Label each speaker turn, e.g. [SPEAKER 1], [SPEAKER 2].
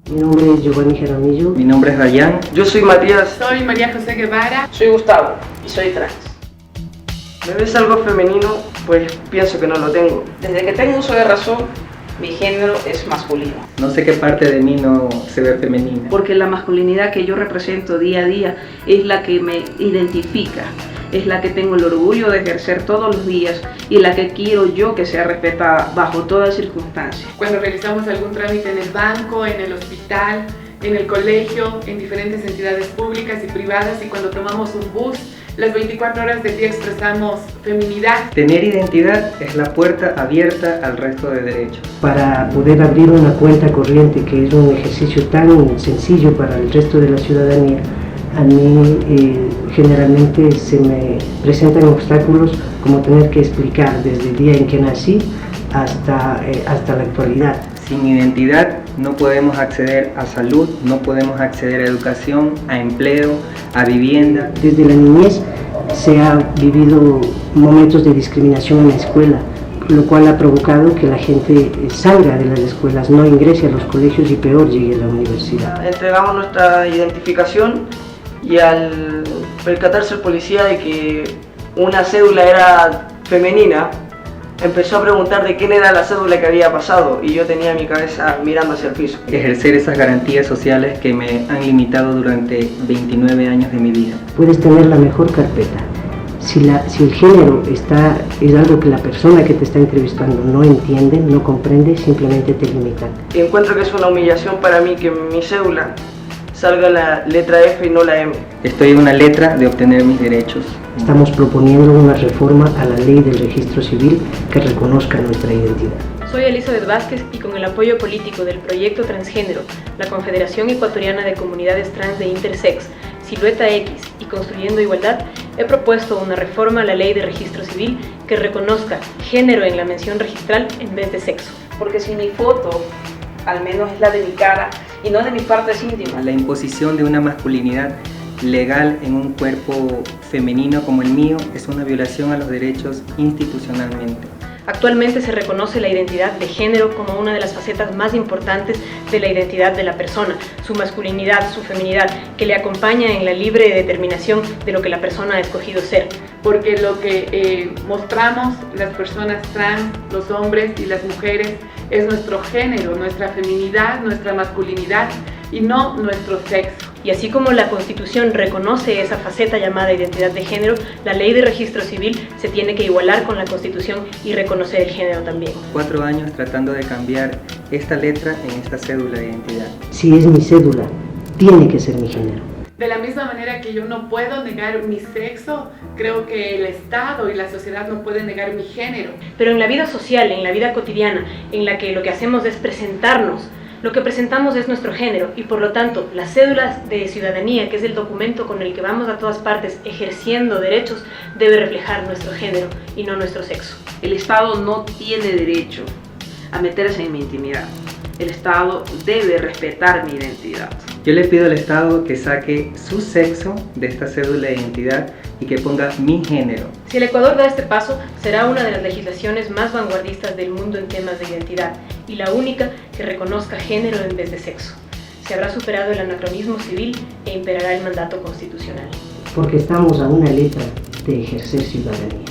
[SPEAKER 1] Mi nombre es Giovanni Jaramillo.
[SPEAKER 2] Mi nombre es Dayan.
[SPEAKER 3] Yo soy Matías.
[SPEAKER 4] Soy María José Guevara.
[SPEAKER 5] Soy Gustavo y soy trans.
[SPEAKER 3] ¿Me ves algo femenino? Pues pienso que no lo tengo.
[SPEAKER 5] Desde que tengo uso de razón, mi género es masculino.
[SPEAKER 2] No sé qué parte de mí no se ve femenina.
[SPEAKER 5] Porque la masculinidad que yo represento día a día es la que me identifica, es la que tengo el orgullo de ejercer todos los días y la que quiero yo que sea respetada bajo todas circunstancias.
[SPEAKER 4] Cuando realizamos algún trámite en el banco, en el hospital, en el colegio, en diferentes entidades públicas y privadas, y cuando tomamos un bus, las 24 horas del día expresamos feminidad.
[SPEAKER 2] Tener identidad es la puerta abierta al resto de derechos.
[SPEAKER 1] Para poder abrir una cuenta corriente, que es un ejercicio tan sencillo para el resto de la ciudadanía, a mí generalmente se me presentan obstáculos como tener que explicar desde el día en que nací hasta la actualidad.
[SPEAKER 2] Sin identidad no podemos acceder a salud, no podemos acceder a educación, a empleo, a vivienda.
[SPEAKER 1] Desde la niñez se ha vivido momentos de discriminación en la escuela, lo cual ha provocado que la gente salga de las escuelas, no ingrese a los colegios y peor llegue a la universidad.
[SPEAKER 3] Entregamos nuestra identificación y al percatarse el policía de que una cédula era femenina, empezó a preguntar de quién era la cédula que había pasado y yo tenía mi cabeza mirando hacia el piso.
[SPEAKER 2] Ejercer esas garantías sociales que me han limitado durante 29 años de mi vida.
[SPEAKER 1] Puedes tener la mejor carpeta. Si el género es algo que la persona que te está entrevistando no entiende, no comprende, simplemente te limitan.
[SPEAKER 3] Encuentro que es una humillación para mí que en mi cédula salga la letra F y no la M.
[SPEAKER 2] Estoy en una letra de obtener mis derechos.
[SPEAKER 1] Estamos proponiendo una reforma a la ley del registro civil que reconozca nuestra identidad.
[SPEAKER 6] Soy Elizabeth Vázquez y con el apoyo político del Proyecto Transgénero, la Confederación Ecuatoriana de Comunidades Trans de Intersex, Silueta X y Construyendo Igualdad, he propuesto una reforma a la ley de registro civil que reconozca género en la mención registral en vez de sexo.
[SPEAKER 5] Porque si mi foto, al menos es la de mi cara y no de mis partes íntimas.
[SPEAKER 2] La imposición de una masculinidad legal en un cuerpo femenino como el mío es una violación a los derechos institucionalmente.
[SPEAKER 6] Actualmente se reconoce la identidad de género como una de las facetas más importantes de la identidad de la persona, su masculinidad, su feminidad, que le acompaña en la libre determinación de lo que la persona ha escogido ser.
[SPEAKER 4] Porque lo que mostramos las personas trans, los hombres y las mujeres, es nuestro género, nuestra feminidad, nuestra masculinidad y no nuestro sexo.
[SPEAKER 6] Y así como la Constitución reconoce esa faceta llamada identidad de género, la ley de registro civil se tiene que igualar con la Constitución y reconocer el género también.
[SPEAKER 2] 4 años tratando de cambiar esta letra en esta cédula de identidad.
[SPEAKER 1] Si es mi cédula, tiene que ser mi género.
[SPEAKER 4] De la misma manera que yo no puedo negar mi sexo, creo que el Estado y la sociedad no pueden negar mi género.
[SPEAKER 6] Pero en la vida social, en la vida cotidiana, en la que lo que hacemos es presentarnos, lo que presentamos es nuestro género y por lo tanto la cédula de ciudadanía, que es el documento con el que vamos a todas partes ejerciendo derechos, debe reflejar nuestro género y no nuestro sexo.
[SPEAKER 5] El Estado no tiene derecho a meterse en mi intimidad. El Estado debe respetar mi identidad.
[SPEAKER 2] Yo le pido al Estado que saque su sexo de esta cédula de identidad y que ponga mi género.
[SPEAKER 6] Si el Ecuador da este paso, será una de las legislaciones más vanguardistas del mundo en temas de identidad y la única que reconozca género en vez de sexo. Se habrá superado el anacronismo civil e imperará el mandato constitucional.
[SPEAKER 1] Porque estamos a una letra de ejercer ciudadanía.